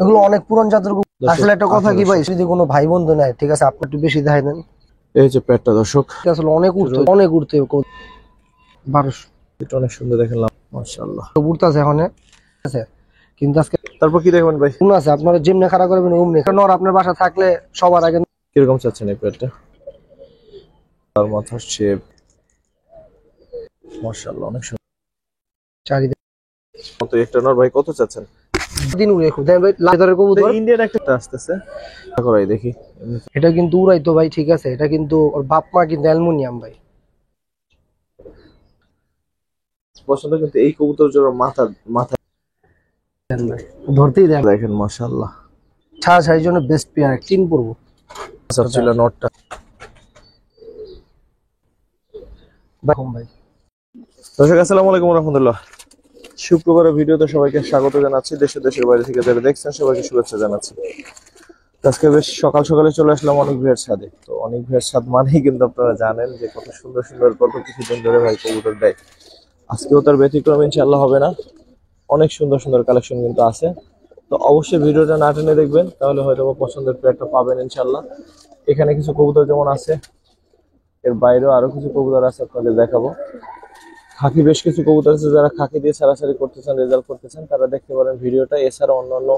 এগুলো অনেক পুরান জাতের কবুতর। আসলে একটা কথা কি ভাই, যদি কোনো ভাই বন্ধু নেয় ঠিক আছে, আপনি একটু বেশি দেখাই দেন। এই যে পেটটা দর্শক আসলে অনেক উঠতে 1200। এটা অনেক সুন্দর দেখেন, মাশাআল্লাহ উঠতে আছে এখন আছে, কিন্তু আজকে তারপর কি দেখবেন ভাই? কোন আছে আপনারা যেমনি খাড়া করবেন অমনি, কারণ ওর আপনার বাসা থাকলে সবার আগে। কিরকম চাচ্ছেন এই পেটটা? তার মাথার শেপ মাশাআল্লাহ অনেক সুন্দর। চারিদিকে তো একটা নর ভাই কত চাচ্ছেন? দিন উড়ে খুব দেন ভাই, লাদারের কবুতর ইন্ডিয়ান একটা আসতেছে, করাই দেখি। এটা কিন্তু উড়াইতো ভাই, ঠিক আছে, এটা কিন্তু ওর বাপ মা কিন্তু অ্যালুমিনিয়াম ভাই। পছন্দ, কিন্তু এই কবুতর জোড়া মাথা মাথা দেন ভাই, ধরতেই দেন দেখেন মাশাআল্লাহ। ছাড়া ছাড়ির জন্য বেস্ট পেয়ার চিন পড়বো। আচ্ছা ছিল নটটা। ভাই দর্শক আসসালামু আলাইকুম রাহমাতুল্লাহ। শুক্রবারের ভিডিওতে সবাইকে স্বাগত জানাচ্ছি। দেশের বাইরে থেকে যারা দেখছেন সবাইকে শুভেচ্ছা জানাচ্ছি। আজকে বেশ সকাল সকালে চলে আসলাম অনেক ভিড়ের ছাদে। তো অনেক ভিড়ের ছাদ মানেই কিন্তু আপনারা জানেন যে কত সুন্দর সুন্দর কত কিছুদিন ধরে ভাই কবুতর দেয়। আজকেও তার ব্যতিক্রম ইনশাআল্লাহ হবে না। অনেক সুন্দর সুন্দর কালেকশন কিন্তু আছে। তো অবশ্যই ভিডিওটা না টেনে দেখবেন, তাহলে হয়তো পছন্দের পেয়ারটা পাবেন ইনশাআল্লাহ। এখানে কিছু কবুতর যেমন আছে, এর বাইরেও আরো কিছু কবুতর আছে আপনাদের দেখাবো। খাকি বেশ কিছু কবুতর আছে, যারা খাকি দিয়ে ছাড়াছাড়ি করতেছেন, রেজাল্ট করতেছেন, তারা দেখতে পারেন ভিডিওটা। এছাড়া অন্যান্য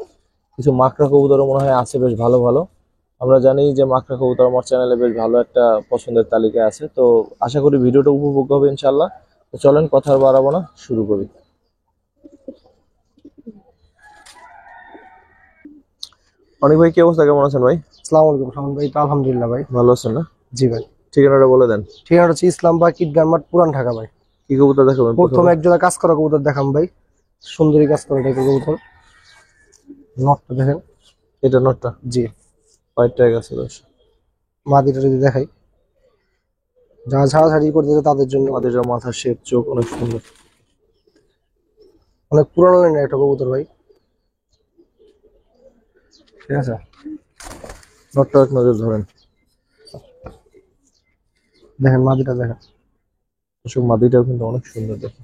কিছু মাকড়া কবুতরও মনে হয় আছে বেশ ভালো ভালো। আমরা জানি যে মাকড়া কবুতর আমার চ্যানেলে বেশ ভালো একটা পছন্দের তালিকায় আছে। তো আশা করি ভিডিওটা উপভোগ্য হবে ইনশাআল্লাহ। তো চলেন কথা আর বাড়াবো না, শুরু করি। অনেক ভাই, কি অবস্থা, কেমন আছেন ভাই? আসসালামু আলাইকুম শামীম ভাই। তো আলহামদুলিল্লাহ ভাই, ভালো আছেন না? জি ভাই। ঠিকানাটা বলে দেন। ঠিকানা হচ্ছে ইসলামবাগ ঈদগাহ মাঠ, পুরান ঢাকা ভাই। কি কবুতর দেখাবেন? প্রথম এক জোড়া কাজ করা কবুতর দেখাম ভাই, সুন্দরী কাজ করা টাইপের কবুতর। নটটা দেখেন। এটা নটটা? জি। হোয়াইট ট্যাগ আছে দর্শক। মাদিটা যদি দেখাই, যারা ছাড়াছাড়ি করতে তাদের জন্য। আমাদের মাথার শেপ, চোখ অনেক সুন্দর। অনেক পুরানো লাইনের একটা কবুতর ভাই, ঠিক আছে। নটটা এক নজর ধরেন, দেখেন মাদিটা দেখেন। দর্শক মাদিটাও কিন্তু অনেক সুন্দর দেখে।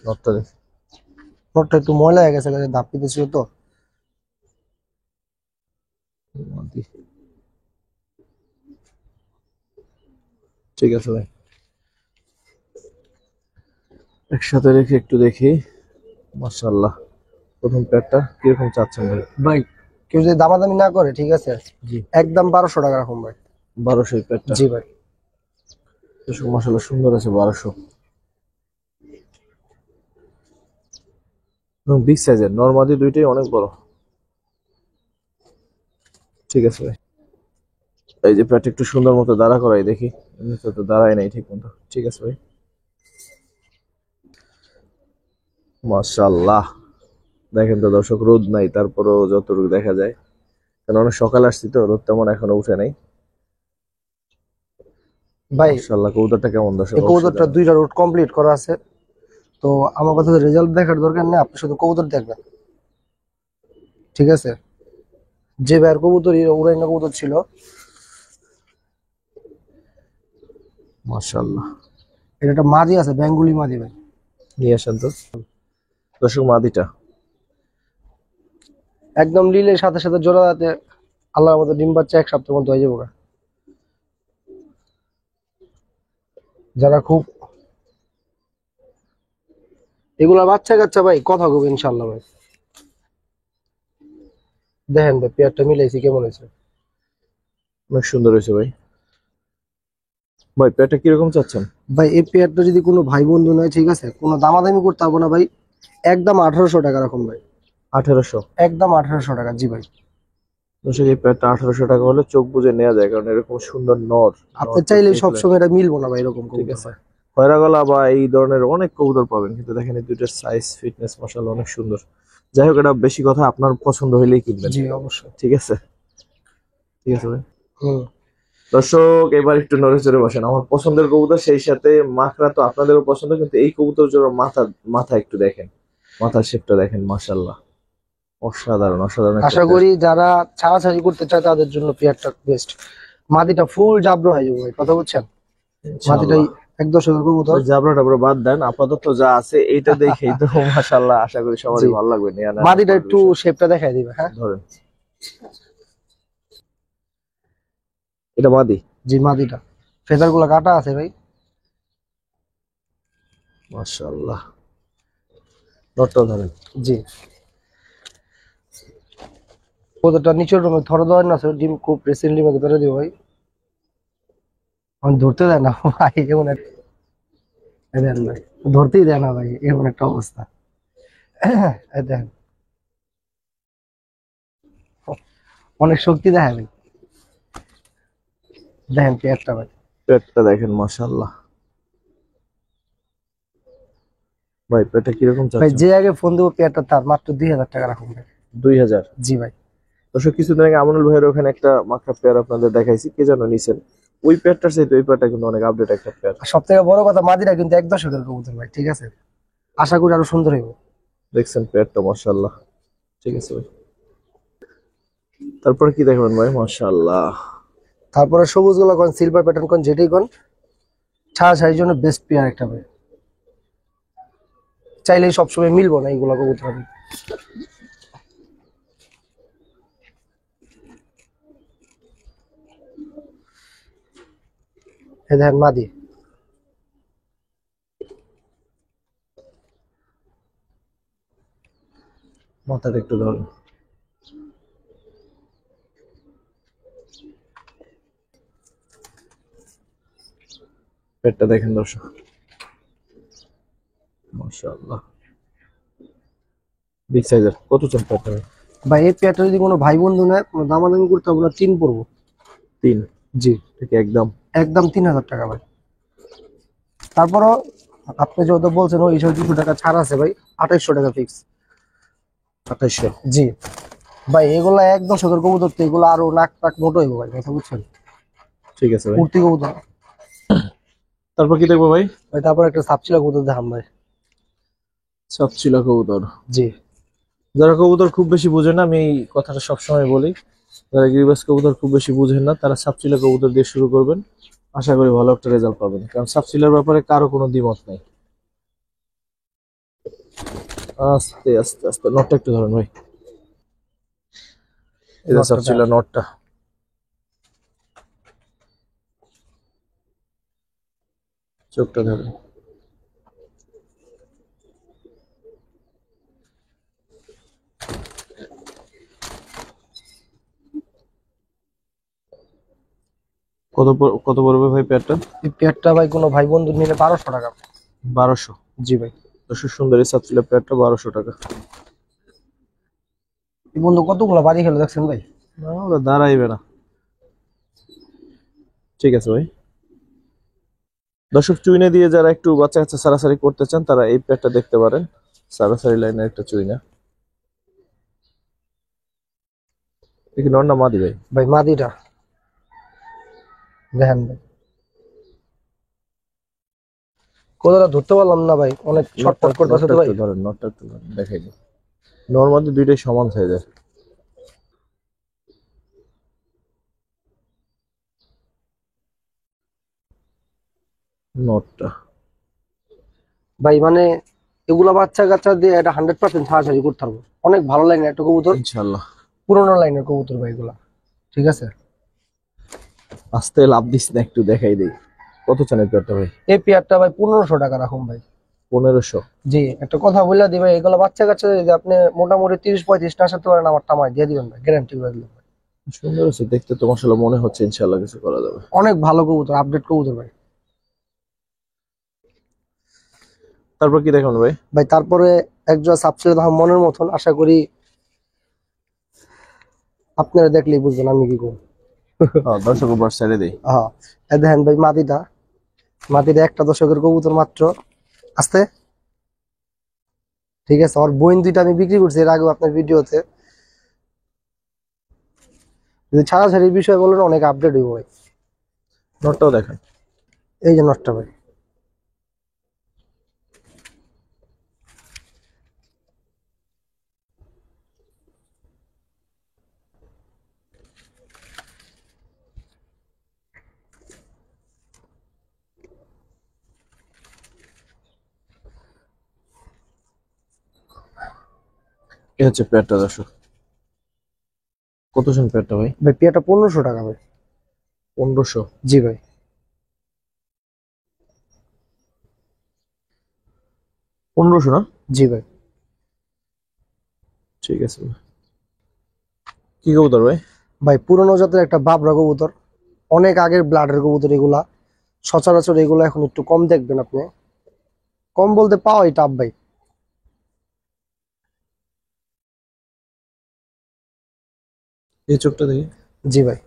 নটটা দেখে, নটটা একটু ময়লা হয়ে গেছে, ধাপ পিতেছিল তো। মাদি ঠিক আছে ভাই, একসাথে রেখে একটু দেখি। মাশাআল্লাহ, প্রথম প্যাডটা কিরকম চাচ্ছেন ভাই? ভাই কেউ যদি দামাদামি না করে, ঠিক আছে, জি একদম 1200 টাকা রাখুন ভাই। 1200 এই প্যাডটা? জি ভাই। মাশাআল্লাহ সুন্দর আছে, 1200। এবং বিগ সাইজের নরমাদি দুইটাই অনেক বড়। ঠিক আছে ভাই, এই যে প্যাড একটু সুন্দর মতো দাঁড়া করাই দেখি। এমনিতে তো দাঁড়ায় নাই ঠিক মতো। ঠিক আছে ভাই, মাশাআল্লাহ। দেখেন তো দর্শক, রোদ নাই, তারপরেও যতটুকু দেখা যায়, কারণ অনেক সকাল আসছি তো, রোদ তেমন এখনো উঠে নাই। ভাই মাশাআল্লাহ, কবুতরটা কেমন দর্শক? এই কবুতরটা দুইটা রুট কমপ্লিট করা আছে। তো আমার কথা, রেজাল্ট দেখার দরকার নেই, আপনি শুধু কবুতর দেখবেন, ঠিক আছে। যে ভাইয়ের কবুতর উড়াইনা কবুতর ছিল। মাশাআল্লাহ, এটা একটা মাদি আছে, বেঙ্গলি মাদি ভাই। নিয়ে আসেন তো দর্শক মাদিটা। একদম লিলের সাথে সাথে জোড়াতে আল্লাহর মতো ডিম বাচ্চা 1 সপ্তাহের মধ্যে হয়ে যাবে। যারা খুব এগুলা বাচ্চা কাচ্চা ভাই কথা কব ইনশাল্লাহ ভাই। দেখেন ভাই পেয়ারটা মিলাইছি কেমন হয়েছে। অনেক সুন্দর হয়েছে ভাই। ভাই পেয়ারটা কিরকম চাচ্ছেন? ভাই এই পেয়ারটা যদি কোনো ভাই বন্ধু নয়, ঠিক আছে, কোনো দামাদামি করতে পারবো না ভাই, একদম 1800 টাকা রাখুন ভাই। 1800? একদম 1800 টাকা, জি ভাই। দর্শক এই পেয়ারটা 1800 টাকা হলে চোখ বুজে নেওয়া যায়, কারণ এরকম সুন্দর নর আপনি চাইলে সবসময় এটা মিলবো না ভাই, এরকম ঠিক কবুতর আছে। ভাই। খয়রা গলা বা এই ধরনের অনেক কবুতর পাবেন, কিন্তু দেখেন এই দুইটার সাইজ, ফিটনেস মাশাআল্লাহ অনেক সুন্দর। যাই হোক, এটা বেশি কথা, আপনার পছন্দ হইলেই কিনবেন। জি অবশ্যই। ঠিক আছে, ঠিক আছে ভাই। হুম। দর্শক এবার একটু নড়ে চড়ে বসেন। আমার পছন্দের কবুতর, সেই সাথে মাকড়া তো আপনাদেরও পছন্দ, কিন্তু এই কবুতর জোড়া মাথা একটু দেখেন, মাথার শেপটা দেখেন, মাশাআল্লাহ অসাধারণ অসাধারণ। আশা করি যারা ছাড়াছাড়ি করতে চায় তাদের জন্য পেয়ারটা বেস্ট। মাদিটা ফুল জাবর হয়ে যাবে ভাই, কথা বলছেন। মাদিটাই এক দশকের কবুতর। জাবরা টাবরা বাদ দেন, আপাতত যা আছে এইটা দেখেই তো মাশাআল্লাহ আশা করি জি। সবারই ভালো লাগবে। নিয়ে আনার মাদিটা পর একটু বিষয়। শেপটা দেখাই দিবে, হ্যাঁ। ধরেন এটা মাদি। জি, মাদিটা ফেদার গুলা কাটা আছে ভাই। মাশাআল্লাহ। নটটা ধরেন। জি, কবুতরটা নিচের রুমে ধরে দেওয়ার না স্যার, ডিম খুব রিসেন্টলি মধ্যে পেরে দিব ভাই। আমি ধরতে দেয় না ভাই, এমন এক এই দেখেন ভাই, ধরতেই দেয় না ভাই, এমন একটা অবস্থা। এই দেখেন, অনেক শক্তি দেখায় ভাই। দেখেন পেয়ারটা ভাই। পেটটা দেখেন মাশাআল্লাহ। ভাই পেটটা কিরকম ভাই চাচ্ছেন? যে আগে ফোন দেবো পেয়ারটা তার মাত্র 2000 টাকা রাখুন ভাই। 2000। জি ভাই। দর্শক কিছুদিন আগে আমনুল ভাইয়ের ওখানে একটা মাকড়া পেয়ার আপনাদের দেখাইছি, কে যেন নিছেন। ওই পেয়ারটার সাথে ওই পেয়ারটা কিন্তু অনেক আপডেট একটা পেয়ার। আর সব থেকে বড় কথা, মাদিরা কিন্তু এক দশকের কবুতর ভাই, ঠিক আছে। আশা করি আরো সুন্দর হইব। দেখছেন পেয়ারটা মাশাআল্লাহ। ঠিক আছে ভাই, তারপরে কি দেখবেন ভাই? মাশাআল্লাহ। তারপরে সবুজ গুলো কোন, সিলভার প্যাটার্ন কোন, যেটাই কোন, ছাড়া ছাড়ির জন্য বেস্ট পেয়ার একটা ভাই। চাইলেই সবসময় মিলবো না এইগুলা কবুতর আমি। এই দেখেন মাদি। মাথাটা একটু ধরেন। পেটটা দেখেন দর্শক, মাশাআল্লাহ বিগ সাইজের। কত চান পেটটা ভাই? ভাই এই পেয়ারটা যদি কোনো ভাই বন্ধু নেয়, কোনো দামাদামি করতে হবে না, 3 পড়বো। 3? জি, ঠিক একদম। একদম 3000 টাকা ভাই। তারপরও আপনি যেহেতু বলছেন ওই হিসাবে 200 টাকা ছাড় আছে ভাই, 2800 টাকা ফিক্স। 2800। জি ভাই, এগুলা এক দশকের কবুতর তো, এগুলো আরো নাক টাক মোটো হইব ভাই, কথা বুঝছেন। ঠিক আছে ভাই, কুর্তি কবুতর তারপর কি দেখবো ভাই? ভাই। তারপর একটা সাপচিলা কবুতর দেখাম ভাই। সাপচিলা কবুতর। জি। যারা কবুতর খুব বেশি বোঝে না, আমি এই কথাটা সবসময় বলি, যারা গিরিবাজ কবুতর খুব বেশি বুঝেন না তারা সাপচিলা কবুতর দিয়ে শুরু করবেন, আশা করি ভালো একটা রেজাল্ট পাবেন, কারণ সাপচিলার ব্যাপারে কারো কোনো দ্বিমত নাই। আস্তে আস্তে আস্তে নটটা একটু ধরেন ভাই। এটা নটটা সাপচিলা নটটা। চোখটা ধরেন। কত পড়বে ভাই পেয়ারটা? এই পেয়ারটা ভাই কোনো ভাই বন্ধু নিলে 1200 টাকা। 1200। জি ভাই। দর্শক সুন্দর এই সাপচিলা পেয়ারটা 1200 টাকা। এই বন্ধু কতগুলো বাড়ি খেলো দেখছেন ভাই। না ওরা দাঁড়াইবে না। ঠিক আছে ভাই। দর্শক চুইনা দিয়ে যারা একটু বাচ্চা কাচ্চা সারাসারি করতে চান তারা এই পেয়ারটা দেখতে পারেন, সারাসারি লাইনের একটা চুইনা। দেখি নর না মাদি ভাই? ভাই মাদিটা দেখেন ভাই, কোথাটা ধরতে পারলাম না ভাই, অনেক ছটফট করতেছে তো ভাই। নটটা একটু ধরেন, দেখাই দিই। নর মাদি দুইটাই সমান সাইজের। নটটা ভাই মানে এগুলা বাচ্চা কাচ্চা দিয়ে এটা 100% ছাড়াছাড়ি করতে পারবো। অনেক ভালো লাইনের একটা কবুতর, ইনশাল্লাহ। পুরোনো লাইনের কবুতর ভাই এগুলা, ঠিক আছে। আস্তে লাভ দিস না, একটু দেখাই দিই। কত চান এই পেয়ারটা ভাই? এই পেয়ারটা ভাই 1500 টাকা রাখুন ভাই। 1500। জি, একটা কথা বলে দিই ভাই, এগুলো বাচ্চা কাচ্চা যদি আপনি মোটামুটি 30-35 না আসাতে পারেন, আমার টামায় দিয়ে দিবেন ভাই, গ্যারান্টি করে দিলাম ভাই। সুন্দর আছে দেখতে তো মাশাআল্লাহ, মনে হচ্ছে ইনশাল্লাহ কিছু করা যাবে। অনেক ভালো কবুতর, আপডেট কবুতর ভাই। তারপর কি দেখুন ভাই? ভাই তারপরে একজোড়া সাবসিডি দাম মনের মতন, আশা করি আপনারা দেখলেই বুঝবেন আমি কি করব। হ্যাঁ দর্শক উপর ছেড়ে দিই। হ্যাঁ, এই দেখেন ভাই মাদিটা, মাদিটা একটা দশকের কবুতর মাত্র। আস্তে, ঠিক আছে। আমার বইন দুইটা আমি বিক্রি করছি এর আগেও আপনার ভিডিওতে। যদি ছাড়াছাড়ির বিষয় বলেন, অনেক আপডেট হইব ভাই। নটটাও দেখেন। এই যে নটটা ভাই, এ হচ্ছে পেয়ারটা দর্শক। কত শুন পেয়ারটা ভাই? ভাই পেয়ারটা 1500 টাকা ভাই। 1500? জি ভাই। 1500 না? জি ভাই। ঠিক আছে। কি কবুতর ভাই? ভাই পুরনো জাতের একটা বাবরা কবুতর, অনেক আগের ব্লাডের কবুতর এগুলা। সচরাচর এগুলো এখন একটু কম দেখবেন আপনি, কম বলতে পাওয়াই টাপ ভাই। এই চোখটা দেখি। জি ভাই।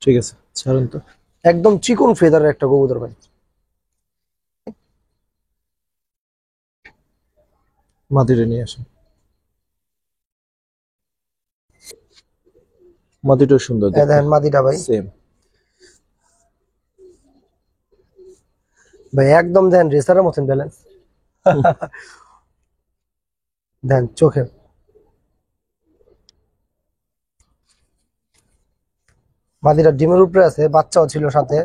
ঠিক আছে, ছাড়েন তো। একদম চিকন ফেদারের একটা কবুতর ভাই। মাদিটা নিয়ে আসেন। মাদিটাও সুন্দর দেখতে। দেখেন মাদিটা ভাই। সেম। ভাই একদম দেন রেসারের মতন ব্যালেন্স। দেন চোখে। মাদিটা ডিমের উপরে আছে, বাচ্চাও ছিল সাথে।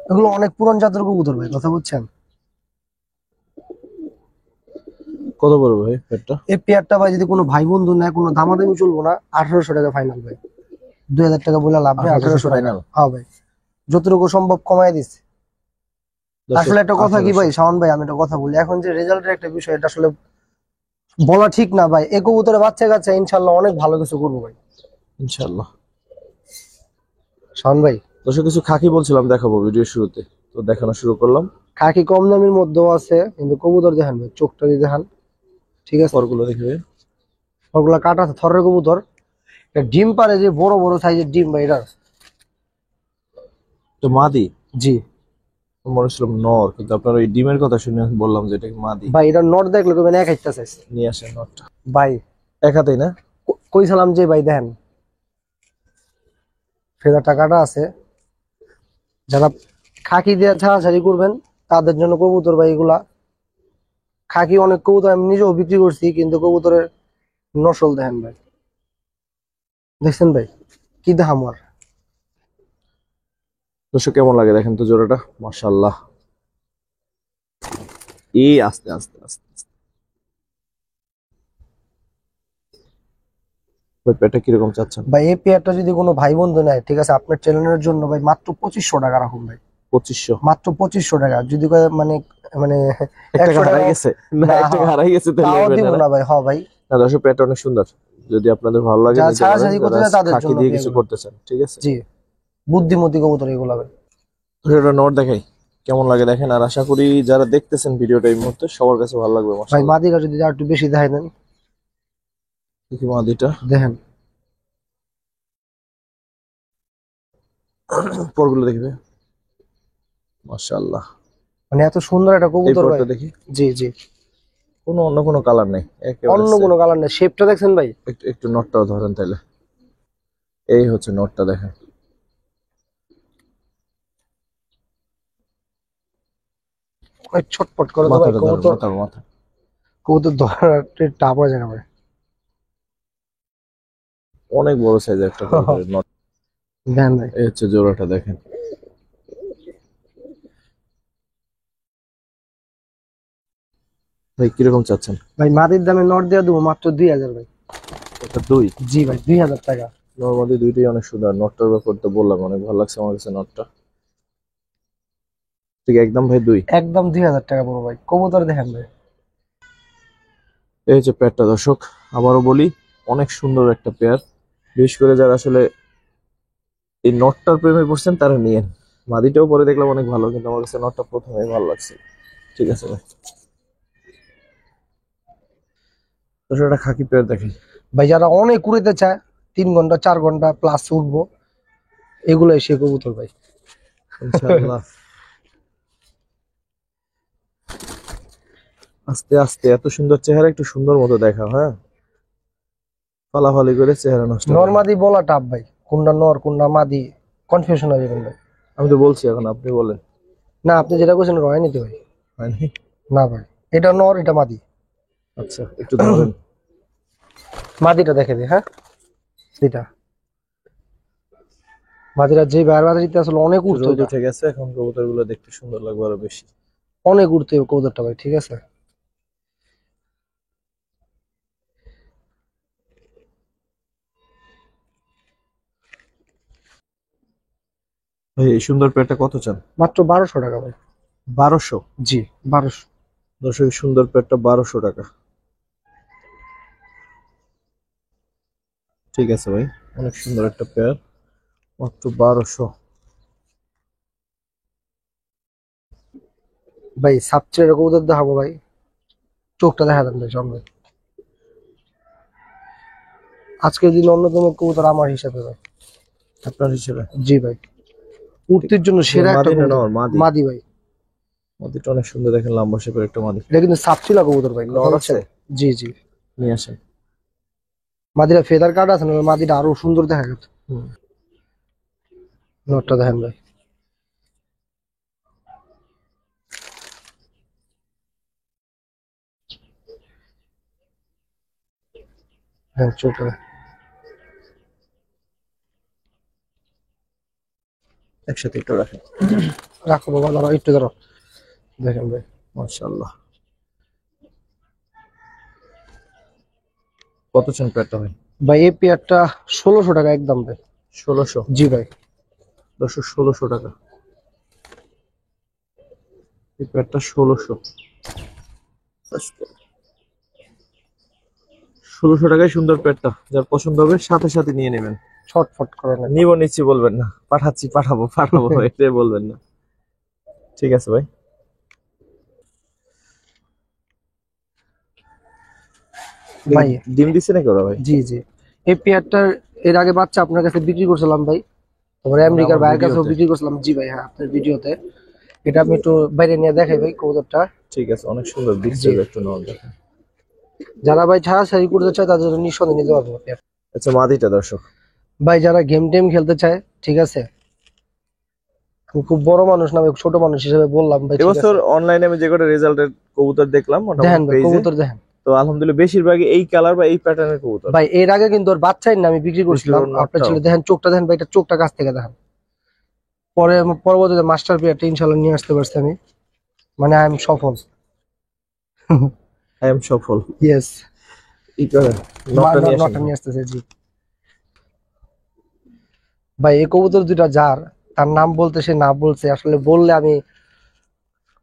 এগুলো অনেক পুরান জাতের কবুতর ভাই, কথা বুঝছেন। কত বড় ভাই পেয়ারটা? এই পেয়ারটা ভাই যদি কোনো ভাই বন্ধু নেয়, কোনো দামাদামি চলবো না, 1800 টাকা ফাইনাল ভাই। 2000 টাকা বলে লাভ নেই, 1800 টাকা। ফাইনাল? হ্যাঁ ভাই, যতটুকু সম্ভব কমাই দিচ্ছে। আসলে একটা কথা কি ভাই শাওন ভাই, আমি একটা কথা বলি, এখন যে রেজাল্টের একটা বিষয়, এটা আসলে বলা ঠিক না ভাই। এ কবুতরে বাচ্চা কাচ্চা ইনশাল্লাহ অনেক ভালো কিছু করবো ভাই, ইনশাআল্লাহ। শাওন ভাই। দর্শক কিছু খাকি বলছিলাম দেখাবো ভিডিও শুরুতে, তো দেখানো শুরু করলাম। খাকি কম দামের মধ্যেও আছে, কিন্তু কবুতর দেখেন ভাই, চোখটা দিয়ে দেখেন। ঠিক আছে, পরগুলো দেখবে। ওগুলা কাটা আছে, থরের কবুতর। এটা ডিম পারে যে বড় বড় সাইজের ডিম ভাই এটা। তো মাদি? জি মনে ছিলাম নর, কিন্তু আপনার ওই ডিমের কথা শুনে বললাম যে এটা মাদি। ভাই, এটা নট দেখলে কবেন এক একটা সাইজ। নিয়ে আসেন নরটা। ভাই এক হাতেই না? কইছিলাম যে ভাই দেখেন, ফেদার টাকাটা আছে। যারা খাকি দিয়ে ছাড়াছাড়ি করবেন তাদের জন্য কবুতর ভাই এগুলা। খাকি অনেক কবুতর আমি নিজেও বিক্রি করছি, কিন্তু কবুতরের নসল দেখেন ভাই, দেখছেন ভাই কি দেখাম আর। দর্শক কেমন লাগে দেখেন তো জোড়াটা, মাশাআল্লাহ। এই আস্তে আস্তে আস্তে আস্তে। ভাই পেটা কিরকম চাচ্ছেন? ভাই এই পেয়ারটা যদি কোনো ভাই বন্ধু নেয়, ঠিক আছে, আপনার চ্যানেলের জন্য ভাই মাত্র 2500 টাকা রাখুন ভাই। 2500? মাত্র 2500 টাকা। যদি কয় মানে মানে 1 টাকা 100 টাকা হারাই গেছে না? না, 1 টাকা হারাই গেছে তাহলে তাও নেবেন দিব না? না ভাই। হ্যাঁ ভাই, না দর্শক পেটা অনেক সুন্দর, যদি আপনাদের ভালো লাগে যারা নিতে পারেন, ছাড়াছাড়ি করতে যারা চায় তাদের খাকি জন্য দিয়ে কিছু পেয়ারগুলো। করতে চান। ঠিক আছে, জি, বুদ্ধিমতী কবুতর এগুলা ভাই। এটা নোট দেখাই কেমন লাগে দেখেন। আর আশা করি যারা দেখতেছেন ভিডিওটা এই মুহূর্তে সবার কাছে ভালো লাগবে। ভাই মাশাআল্লাহ। মাদিটা যদি আর একটু বেশি দেখাই দেন। দেখি মাদিটা। দেখেন পরগুলো দেখবে। মাশাআল্লাহ। মানে এত সুন্দর একটা এই কবুতর ভাই। পরটা দেখি। জি জি, অন্য কোনো কালার নেই একেবারে অন্য same। কোনো কালার নেই। শেপটা দেখছেন ভাই। একটু একটু নটটাও ধরেন তাহলে। এই হচ্ছে নটটা দেখেন। ওই ছটপট করে তো ভাই মাথাটা ধরেন, কবুতর। মাথা। কবুতর ধরার টাপ হয়ে যায় না ভাই। অনেক বড় সাইজের একটা কবুতরের নট। দেন ভাই। এই হচ্ছে জোড়াটা দেখেন। ভাই কিরকম চাচ্ছেন? ভাই মাদির দামে নট দিয়ে দেবো মাত্র 2000 ভাই। এটা দুই? জি ভাই, 2000 টাকা। নর্মালি দুইটাই অনেক সুন্দর। নটটার ব্যাপার তো বললাম, অনেক ভালো লাগছে আমার কাছে নটটা। ঠিক একদম ভাই দুই? একদম 2000 টাকা পড়বো ভাই। কবুতর দেখেন ভাই। এই হচ্ছে পেয়ারটা দর্শক, আবারও বলি অনেক সুন্দর একটা পেয়ার। বিশেষ করে যারা আসলে এই নটটার প্রেমে পড়ছেন তারা নিয়েন। মাদিটাও পরে দেখলাম অনেক ভালো, কিন্তু আমার কাছে নটটা প্রথমেই ভালো লাগছে। ঠিক আছে ভাই, দর্শক একটা খাকি পেয়ার দেখেন। ভাই যারা অনেক উড়িতে চায়, 3 ঘন্টা 4 ঘন্টা প্লাস উঠবো, এগুলো এসে কবুতর ভাই। ইনশাআল্লাহ। আস্তে আস্তে, এত সুন্দর চেহারা একটু সুন্দর মতো দেখা, হ্যাঁ, ফালাফালি করে চেহারা নষ্ট করে না। নর্মাদি বলা টাপ ভাই, কোনটা নর কোনটা মাদি কনফিউশন হয়ে যাবেন ভাই। আমি তো বলছি, এখন আপনি বলেন। না, আপনি যেটা বলছেন রয়নি তো ভাই। হয়নি? না ভাই, এটা নর এটা মাদি। আচ্ছা একটু ধরেন। মাদিটা দেখে দিই, হ্যাঁ এটা। মাদিরা যে বাইরের বাজারিতে আসলে অনেক উঠতো, রোদ উঠে গেছে, এখন কবুতর গুলো দেখতে সুন্দর লাগবে আরো বেশি। অনেক উঠতো এই কবুতরটা ভাই, ঠিক আছে। ভাই এই সুন্দর পেয়ারটা কত চান? মাত্র 1200 টাকা ভাই। 1200? জি 1200। দর্শক এই সুন্দর পেয়ারটা 1200 টাকা। ঠিক আছে ভাই, অনেক সুন্দর একটা পেয়ার, মাত্র 1200। ভাই সাবচের কবুতর দেখাবো ভাই, চোখটা দেখা দেন ভাই সামনে। আজকের দিন অন্যতম কবুতর আমার হিসাবে ভাই। আপনার হিসেবে? জি ভাই, উঠতির জন্য সেরা একটা মাদি না কবুতর। নর? মাদি। মাদি ভাই। মাদিটা অনেক সুন্দর, দেখেন লম্বা শেপের একটা মাদি। এটা কিন্তু সাবচিলা কবুতর ভাই, কথা নর বলছেন? আছে? জি জি। নিয়ে আসেন। মাদিরা ফেদার কার্ড আছে না, মাদিটা আরো সুন্দর দেখা গেছে। হুম। নটটা দেখেন ভাই। হ্যাঁ চোখটা একসাথে একটু রাখেন। রাখো বাবা, দাঁড়াও একটু দাঁড়াও, দেখেন ভাই। মাশাআল্লাহ। কত চান পেয়ারটা ভাই? ভাই এই পেয়ারটা 1600 টাকা একদম ভাই। 1600? জি ভাই। 1600 টাকা এই পেয়ারটা, 1600। 1600 টাকায় সুন্দর পেয়ারটা, যার পছন্দ হবে সাথে সাথে নিয়ে নেবেন। ছটফট করে না। নিচ্ছি বলবেন না, পাঠাবো এটাই বলবেন না। ঠিক আছে ভাই। ভাই ডিম দিচ্ছে নাকি ওরা ভাই? জি জি, এই পেয়ারটার এর আগে বাচ্চা আপনার কাছে বিক্রি করছিলাম ভাই, তারপরে আমেরিকার আমার বাইরের কাছেও ভিডিওতে? বিক্রি করছিলাম। জি ভাই হ্যাঁ, আপনার ভিডিওতে। এটা আমি একটু বাইরে নিয়ে দেখাই ভাই কবুতরটা। ঠিক আছে, অনেক সুন্দর বিগ জি। সাইজ একটু নর দেখেন। যারা ভাই ছাড়াছাড়ি করতে চায় তাদের জন্য নিঃসন্দেহে নিতে পারবো পেয়ার। আচ্ছা মাদিটা দর্শক। ভাই যারা গেম টেম খেলতে চায়, ঠিক আছে, আমি খুব বড় মানুষ না ভাই, ছোট মানুষ হিসেবে বললাম ভাই, ঠিক আছে। এবছর অনলাইনে আমি যে কটা রেজাল্টের কবুতর দেখলাম দেখেন মোটামুটি ভাই পেজে, কবুতর দেখেন তো আলহামদুলিল্লাহ বেশিরভাগই এই কালার বা এই প্যাটার্নের কবুতর। ভাই। এর আগে কিন্তু ওর বাচ্চাই না আমি বিক্রি করছিলাম, বিক্রি ওর আপনার ছিল নটটাও। দেখেন চোখটা দেখেন ভাই, এটা চোখটা কাছ থেকে দেখেন। পরে পরবর্তীতে মাস্টার পেয়ারটা ইনশাল্লাহ নিয়ে আসতে পারছি আমি, মানে আই এম সফল। আই এম সফল। ইয়েস। ই করে নটটা নিয়ে নটটা আসেন। নিয়ে আসতেছে জি। ভাই এই কবুতর দুইটা যার, তার নাম বলতে সে না বলছে, আসলে বললে আমি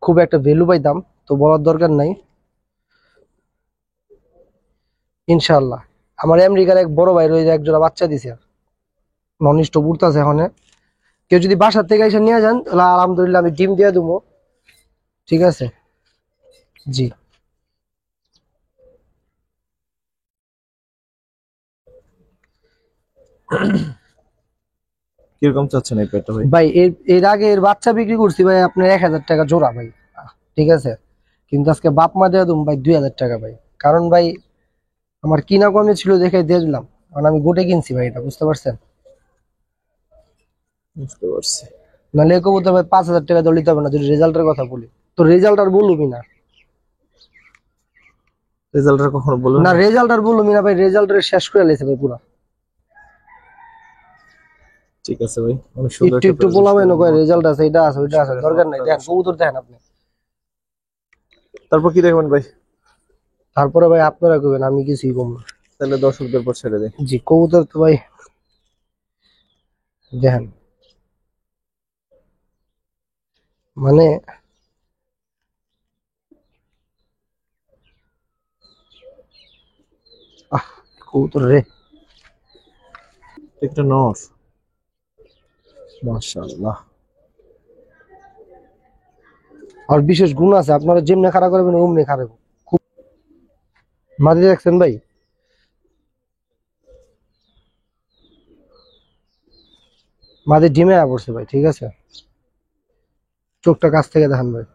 খুব একটা ভ্যালু পাইতাম, তো বলার দরকার নাই। ইনশাআল্লাহ আমার আমেরিকার এক বড় ভাই রয়েছে, এক জোড়া বাচ্চা দিছে, নন স্টপ উঠতেছে এখন। কেউ যদি বাসার থেকে এসে নিয়ে যান তাহলে আলহামদুলিল্লাহ আমি ডিম দিয়ে দেবো, ঠিক আছে। জি কিরকম চাচ্ছেন এই পেয়ারটা ভাই? ভাই, এর এর আগে এর বাচ্চা বিক্রি করছি ভাই আপনার 1000 টাকা জোড়া ভাই, ঠিক আছে। কিন্তু আজকে বাপ মা দিয়ে দেবো ভাই 2000 টাকা ভাই, কারণ ভাই আমার কিনা কমে ছিল দেখে দিয়ে দিলাম, কারণ আমি গোটে কিনছি ভাই, এটা বুঝতে পারছেন। বুঝতে পারছি। নাহলে এ কবুতর ভাই 5000 টাকা দলিত হবে না, যদি রেজাল্টের কথা বলি। তো রেজাল্ট আর বলবি না, রেজাল্টটা কখনো বলবেন না না? রেজাল্ট আর বলবি না ভাই, রেজাল্টের শেষ করে লেছে ভাই পুরা। ঠিক আছে ভাই, অনেক সুন্দর একটু একটা একটু পেয়ার বলাবেন বুঝতে কয় পারলাম। রেজাল্ট আছে, এটা আছে ওইটা আছে, দরকার নাই, দেখেন কবুতর দেখেন আপনি। তারপর কি দেখবেন ভাই? তারপরে ভাই আপনারা কইবেন, আমি কিছুই কম না। তাহলে দর্শকদের পর ছেড়ে দেয়। জি কবুতর তো ভাই দেখেন, মানে আহ কবুতর রে। একটা নর, মাশাআল্লাহ। আর বিশেষ গুণ আছে, আপনারা যেমনি খাড়া করবেন অমনি খারাপ। খুব মাঝে দেখছেন ভাই, মাঝে ডিমে পড়ছে ভাই, ঠিক আছে। চোখটা কাছ থেকে দেখান ভাই।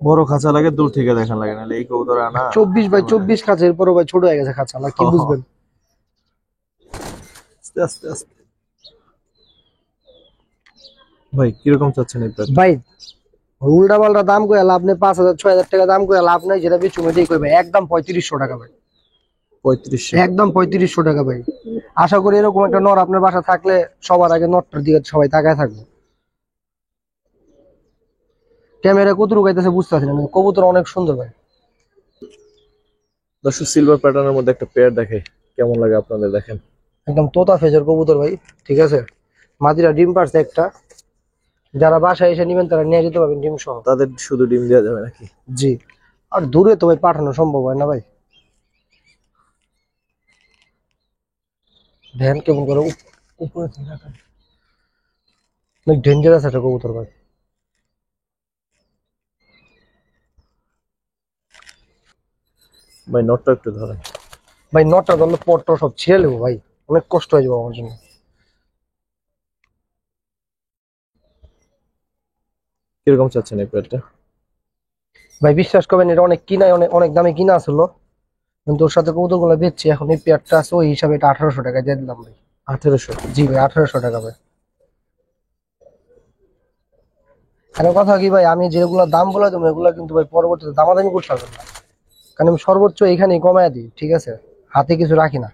বড় খাঁচা লাগে, দূর থেকে দেখা লাগে, নাহলে এই কবুতর আনা 24x24 খাঁচা, এরপরও ভাই ছোট হয়ে গেছে খাঁচা, না কি বুঝবেন। আস্তে আস্তে আস্তে। ভাই কিরকম চাচ্ছেন এই পেয়ারটা? ভাই উল্টা পাল্টা দাম করে লাভ নেই, 5,000 6,000 টাকা দাম করে লাভ নাই, যেটা বেচুম এটাই করবে। একদম 3500 টাকা ভাই, 3500? একদম 3500 টাকা ভাই। আশা করি এরকম একটা নর আপনার বাসা থাকলে সবার আগে নরটার দিকে সবাই তাকায় থাকবে। ক্যামেরা কতটুকু গাইতেছে বুঝতে পারছি না, কিন্তু কবুতর অনেক সুন্দর ভাই। দর্শক সিলভার প্যাটার্নের মধ্যে একটা পেয়ার দেখে কেমন লাগে আপনাদের, দেখেন। একদম তোতা ফেজের কবুতর ভাই, ঠিক আছে। মাদিরা ডিম পারছে একটা, যারা বাসায় এসে নিবেন তারা নিয়ে যেতে পারবেন ডিম সহ। তাদের শুধু ডিম দেওয়া যাবে নাকি? জি, আর দূরে তো ভাই পাঠানো সম্ভব হয় না ভাই। ধ্যান কেমন করে উপরে থেকে রাখা, অনেক ডেঞ্জারাস একটা কবুতর ভাই। ভাই নটটা একটু ধরেন। ভাই নটা ধরলে পটটা সব ছিঁড়ে নেবো ভাই, অনেক কষ্ট হয়ে যাবো আমার জন্য। কিরকম চাচ্ছেন এই পেয়ারটা? ভাই বিশ্বাস করবেন, এটা অনেক কিনাই, অনেক অনেক দামে কিনা আসলো, কিন্তু ওর সাথে কবুতর গুলো বেচছি এখন। এই পেয়ারটা আছে ওই হিসাবে এটা 1800 টাকা দিয়ে দিলাম ভাই। 1800? জি ভাই, 1800 টাকা ভাই। আর কথা কি ভাই, আমি যেগুলো দাম বলে দেবো এগুলো কিন্তু ভাই পরবর্তীতে দামাদামি করতে হবে না, কারণ আমি সর্বোচ্চ এখানেই কমায় দিই, ঠিক আছে, হাতে কিছু রাখি না।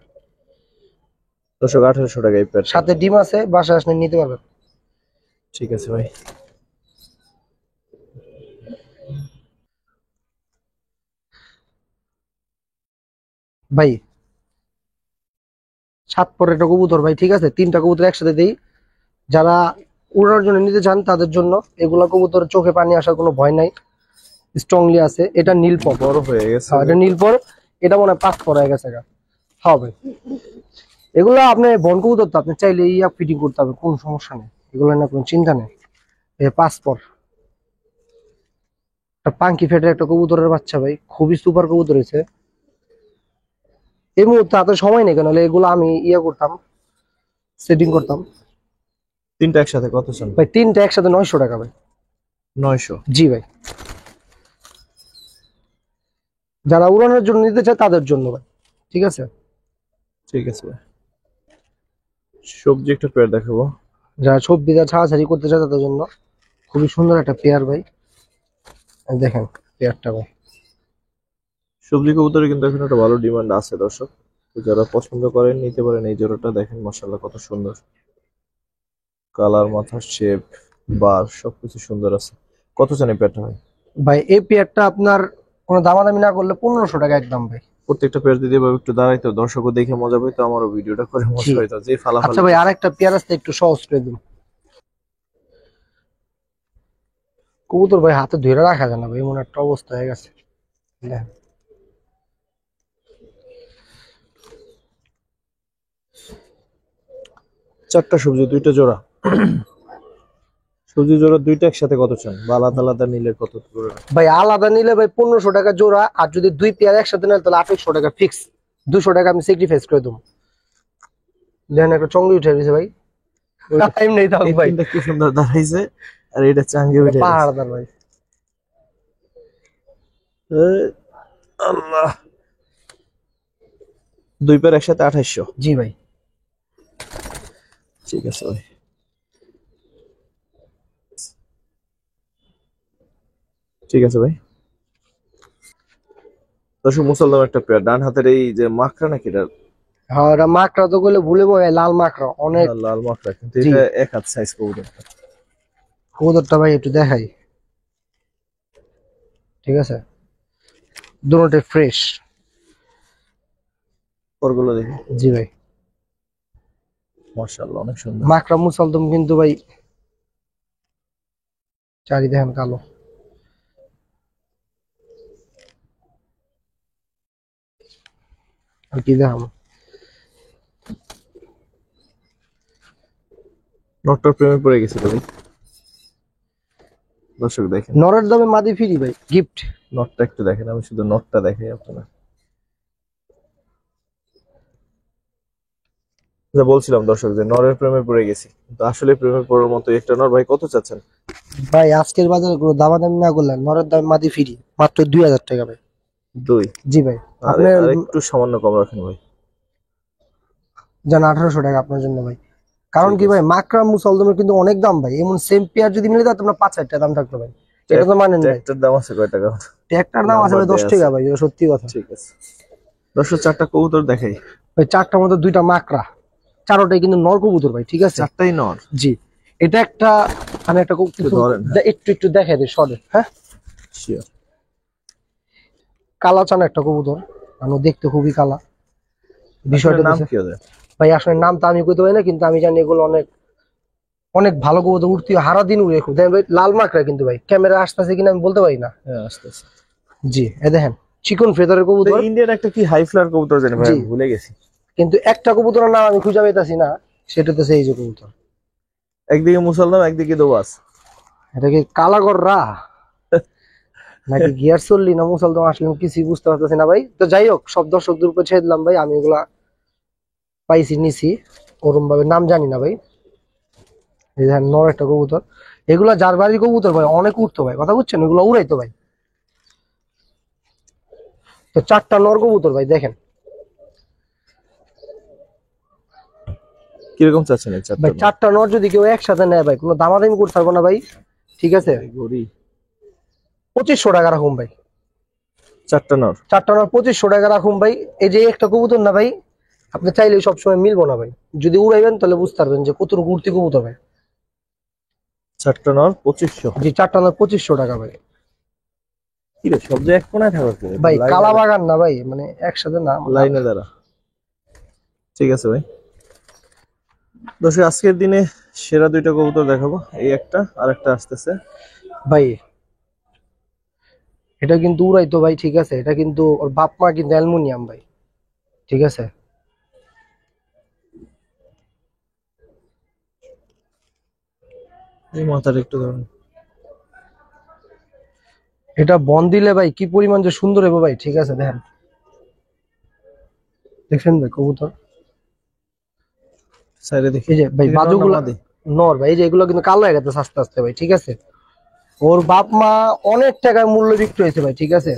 দর্শক 1800 টাকা এই পেয়ারটা। সাথে ডিম আছে, বাসায় আসলে নিতে পারবেন। ঠিক আছে ভাই। ভাই 7 পরের একটা কবুতর ভাই, ঠিক আছে, 3টা কবুতর একসাথে দেই। যারা উড়ানোর জন্য নিতে চান তাদের জন্য এগুলা কবুতর, চোখে পানি আসার কোনো ভয় নাই, স্ট্রংলি আছে। এটা নীলপর, বড় হয়ে গেছে। এটা নীলপর, এটা মনে হয় 5 পর হয়ে গেছে গা। হবে এগুলো আপনি বন কবুতর তো আপনি চাইলে ইয়া ফিটিং করতে হবে, কোনো সমস্যা নেই, এগুলো না কোনো চিন্তা নেই। 5 পর একটা পাঙ্কি ফেটের একটা কবুতরের বাচ্চা ভাই, খুবই সুপার কবুতর হয়েছে। এই মুহূর্তে হাতে সময় নেই, কেন এগুলো আমি ইয়া করতাম, সেটিং করতাম। তিনটা একসাথে কত চান? ভাই 3টা একসাথে 900 টাকা ভাই। 900? জি ভাই, যারা উড়ানোর জন্য নিতে চায় তাদের জন্য ভাই, ঠিক আছে। ঠিক আছে ভাই। সবজি একটা পেয়ার দেখাবো। যারা সবজি ছাড়াছাড়ি করতে চায় তাদের জন্য খুবই সুন্দর একটা পেয়ার ভাই। এই দেখেন পেয়ারটা ভাই। সবজি কবুতরে কিন্তু এখন একটা ভালো ডিমান্ড আছে দর্শক, তো যারা পছন্দ করেন নিতে পারেন। এই জোড়াটা দেখেন, মাশাআল্লাহ কত সুন্দর কালার, মাথার শেপ, বার সবকিছু সুন্দর আছে। কত চান এই পেয়ারটা ভাই? ভাই এই পেয়ারটা আপনার কোনো দামাদামি না করলে 1500 টাকা একদম ভাই। প্রত্যেকটা পেয়ার দিতে পারবে, একটু দাঁড়াইতো, দর্শকও দেখে মজা পাইতো, আমারও ভিডিওটা করে জি। মজা পাইতো। যে আচ্ছা ফালাফালি ভাই, আরেকটা পেয়ার আসতে একটু সহজ করে দিন। কবুতর ভাই হাতে ধরে রাখা যায় না ভাই, এমন একটা অবস্থা হয়ে গেছে। দেখেন। চারটা সবজি, দুইটা জোড়া। সবজি জোড়া দুইটা একসাথে কত চান, বা আলাদা আলাদা নিলে কত করে? ভাই আলাদা নিলে ভাই 1500 টাকা জোড়া, আর যদি 2 পেয়ার একসাথে নেন তাহলে 2800 টাকা ফিক্স। 200 টাকা আমি স্যাক্রিফাইস করে দেবো। দেখেন একটা চংড়ি উঠে গেছে ভাই, টাইম নেই থাক এই ভাই। তিনটা কি সুন্দর দাঁড়াইছে, আর এটা চাঙ্গে উঠে গেছে। পাহাড়দার ভাই। এ, আল্লাহ। দুই পেয়ার একসাথে 2800? জি ভাই। ঠিক আছে ভাই। ঠিক আছে ভাই। দর্শক মুসলমান একটা পেয়ার, ডান হাতের এই যে মাকড়া নাকি এটা? হ্যাঁ ওটা মাকড়া তো বলে ভুলে বই, লাল মাকড়া অনেক। লাল মাকড়া, কিন্তু জি। এটা এক হাত সাইজ কবুতরটা। কবুতরটা ভাই একটু দেখাই, ঠিক আছে, দুটোটাই ফ্রেশ। পরগুলো দেখি। জি ভাই, মাশাআল্লাহ অনেক সুন্দর। মাকড়া মুসলদম কিন্তু ভাই চারি দেখেন কালো। আর কি দেখাম, নটটার প্রেমে পড়ে গেছিল ভাই। দর্শক দেখেন নরের দামে মাদি ফ্রি ভাই, গিফট। নটটা একটু দেখেন, আমি শুধু নটটা দেখাই আপনারা। যা বলছিলাম দর্শক যে নরের প্রেমে পড়ে গেছি, কিন্তু আসলে প্রেমে পড়ার মতো একটা নর। ভাই কত চাচ্ছেন? ভাই আজকের বাজারে কোনো দামাদামি না করলেন, নরের দামে মাদি ফ্রি মাত্র 2000 টাকা ভাই। 2? জি ভাই, আর আপনার আর একটু সামান্য কম রাখেন ভাই। জান 1800 টাকা আপনার জন্য ভাই। কারণ ঠিক কি আছে। ভাই মাকড়া মুসলদমের কিন্তু অনেক দাম ভাই, এমন সেম পেয়ার যদি মিলে যায় তোমরা 5,000 টাকা দাম থাকতো ভাই, এটা তো মানেন ভাই। ট্র্যাক্টর দাম আছে কয় টাকা? ট্যাগটার দাম আছে নাম্বার ভাই 10 দেয়া টাকা আছে। ভাই, এটা সত্যি কথা। ঠিক আছে, দর্শক চারটা কবুতর দেখাই। ভাই চারটার মধ্যে দুইটা মাকড়া, চারোটাই কিন্তু নর কবুতর ভাই, ঠিক আছে। চারটাই নর। জি, এটা একটা, আমি একটা কিছু ধরেন, একটু একটু দেখাই দিই শর্টে, হ্যাঁ। শিওর। কালা চানা একটা কবুতর, মানে দেখতে খুবই কালা। বিষয়টা নাম হচ্ছে কি ওদের? ভাই আসলে নাম তো আমি কইতে পারি না, কিন্তু আমি জানি এগুলো অনেক অনেক ভালো কবুতর, উঠতি হারা দিন উড়ে খুব দেখেন ভাই, লাল মাকড়া কিন্তু ভাই, ক্যামেরা আসতেছে কিনা আমি বলতে পারি না। হ্যাঁ, আস্তে আস্তে। জি, এ দেখেন চিকন ফেদারের কবুতর। ইন্ডিয়ান একটা কি হাই ফ্লার কবুতর জানি ভাই, জি। আমি ভুলে গেছি। কিন্তু একটা কবুতরের নাম আমি খুঁজে পাইতাছি না, সেটা তো সেই যে কবুতর। একদিকে মুসলমান, একদিকে দোবাস। এটা কি কালাগররা নাকি গিয়ার চললি না মুসলদম, আসলে আমি কিছুই বুঝতে পারতেছি না ভাই। তো যাই হোক, সব দর্শকদের উপর ছেড়ে দিলাম ভাই, আমি এগুলা পাইছি নিছি, ওরম ভাবে নাম জানি না ভাই। এই দেখেন নর একটা কবুতর, এগুলা যার বাড়ির কবুতর ভাই অনেক উঠতো ভাই, কথা বুঝছেন, এগুলো উড়াইতো ভাই। তো চারটা নর কবুতর ভাই দেখেন কিরকম চাচ্ছেন এই চারটা? ভাই, চারটা নর যদি কেউ একসাথে নেয় ভাই, কোনো দামাদামি করতে পারবো না ভাই, ঠিক আছে। ঘড়ি 2500 টাকা রাখুন ভাই, চারটা নর। চারটা নর 2500 টাকা রাখুন ভাই। এই যে একটা কবুতর না ভাই, আপনি চাইলে সবসময় মিলবো না ভাই, যদি উড়াইবেন তাহলে বুঝতে পারবেন যে কতটুকু উড়তি কবুতর ভাই। চারটা নর 2500। জি, চারটা নর 2500 টাকা ভাই। কি রে, সব যে এক কোনায় থাকো ভাই কালা বাগান না ভাই, মানে একসাথে না লাইনে দ্বারা। ঠিক আছে ভাই, দর্শক আজকের দিনে সেরা দুইটা কবুতর দেখাবো, এই একটা আর একটা আসতেছে ভাই। এটা কিন্তু উড়াইতো ভাই, ঠিক আছে, এটা কিন্তু ওর বাপ মা কিন্তু অ্যালুমিনিয়াম ভাই, ঠিক আছে। এই মাথার একটু ধরুন। এটা বন দিলে ভাই কি পরিমাণ যে সুন্দর হবে ভাই, ঠিক আছে। দেখেন, দেখছেন ভাই কবুতর, সাইডে দেখি। এই যে ভাই এটা নর না বাজুগুলা মাদি? নর ভাই, এই যে এগুলো কিন্তু কালো হয়ে গেছে আস্তে আস্তে ভাই, ঠিক আছে। ওর বাপ মা অনেক টাকার মূল্য বিক্রি হয়েছে ভাই, ঠিক আছে।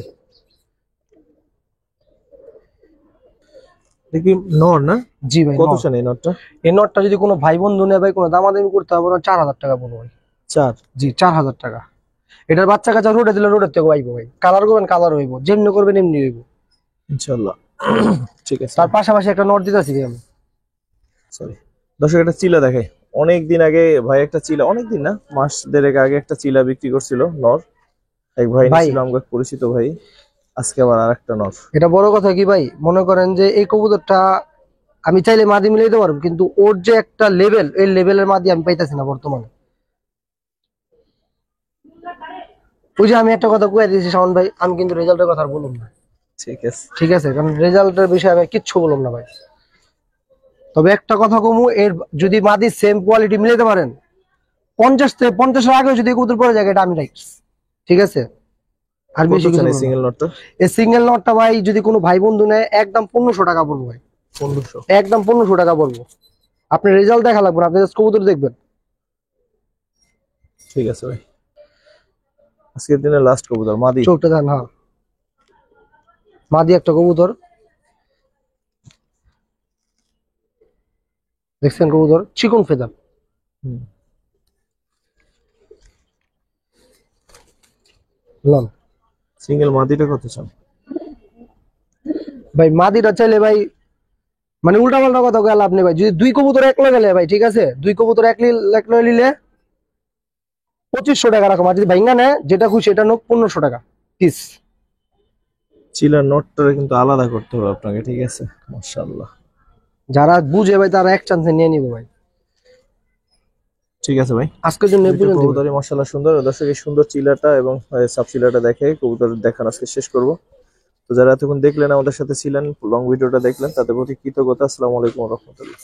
দেখি নর না? জি ভাই, কত নর। চান এই নরটা? এই নটটা যদি কোনো ভাই বন্ধু নেয় ভাই, কোনো দামাদামি করতে হবে না, 4000 টাকা পড়বে ভাই। 4। জি, 4000 টাকা। এটার বাচ্চা কাচ্চা রোডে দিলে রোডের থেকে পাইবো ভাই, কালার করবেন কালার হইব, যেমনি করবেন এমনি হইব। ইনশাআল্লাহ। ঠিক আছে, তার পাশাপাশি একটা নট দিতেছি আমি। সরি। দর্শক একটা চিলা দেখাই। অনেক দিন আগে ভাই একটা চিলা, অনেক দিন না, মাস দেড়েক আগে একটা চিলা বিক্রি করছিল নর, এক ভাই ভাই নিছিল, আমাকে পরিচিত ভাই। আজকে আবার আরেকটা নর। এটা বড় কথা কি ভাই, মনে করেন যে এই কবুতরটা আমি চাইলে মাদি মিলে দিতে পারবো, কিন্তু ওর যে একটা লেভেল, এই লেভেলের মাদি আমি পাইতেছি না বর্তমানে। ওই যে আমি একটা কথা কয়ে দিয়েছি শাওন ভাই, আমি কিন্তু রেজাল্টের কথা আর বললাম না, ঠিক আছে। ঠিক আছে, কারণ রেজাল্টের বিষয়ে আমি কিচ্ছু বললাম না ভাই। তবে একটা কথা কমু, এর যদি মাদি সেম কোয়ালিটি মিলাতে পারেন, 50 থেকে 50-এর আগেও যদি কবুতর পড়ে যায়, এটা আমি রাইট, ঠিক আছে। আর কত বেশি কিছু চান এই বলবো না। সিঙ্গেল নরটা? এই সিঙ্গেল নটটা ভাই যদি কোনো ভাই বন্ধু নেয়, একদম 1500 টাকা পড়বো ভাই, 1500। একদম 1500 টাকা পড়বো। আপনি রেজাল্ট দেখা লাগবে না, আপনি জাস্ট কবুতর দেখবেন। ঠিক আছে ভাই, আজকের দিনে লাস্ট কবুতর মাদি। চোখটা দেন, হ্যাঁ, মাদি একটা কবুতর, দেখছেন কবুতর চিকন ফেদার। হুম। লন সিঙ্গেল মাদিটা কত চান? ভাই মাদিটা চাইলে ভাই, মানে উল্টা পাল্টা কথা গেল আপনি ভাই, যদি দুই কবুতর এক গেলে ভাই, ঠিক আছে, দুই কবুতর এক নিলে 2500 টাকা রাখো, আর যদি ভাইঙ্গা নেয় যেটা খুশি সেটা নোক 1500 টাকা পিস। চিলার নটটা কিন্তু আলাদা করতে হবে আপনাকে, ঠিক আছে। মাশাআল্লাহ, যারা বুঝে ভাই তারা এক চান্সে নিয়ে নিবে ভাই, ঠিক আছে ভাই। আজকের জন্য এই দুইটা পর্যন্ত ভাই। কবুতরই মাশাআল্লাহ সুন্দর। দর্শক এই সুন্দর চিলাটা এবং সাব চিলাটা দেখে কবুতর দেখান আজকে শেষ করব। তো যারা এতক্ষণ দেখলেন, আমাদের সাথে ছিলেন, লং ভিডিওটা দেখলেন, তাদের প্রতি কৃতজ্ঞতা। আসসালামু আলাইকুম ওয়া রাহমাতুল্লাহ।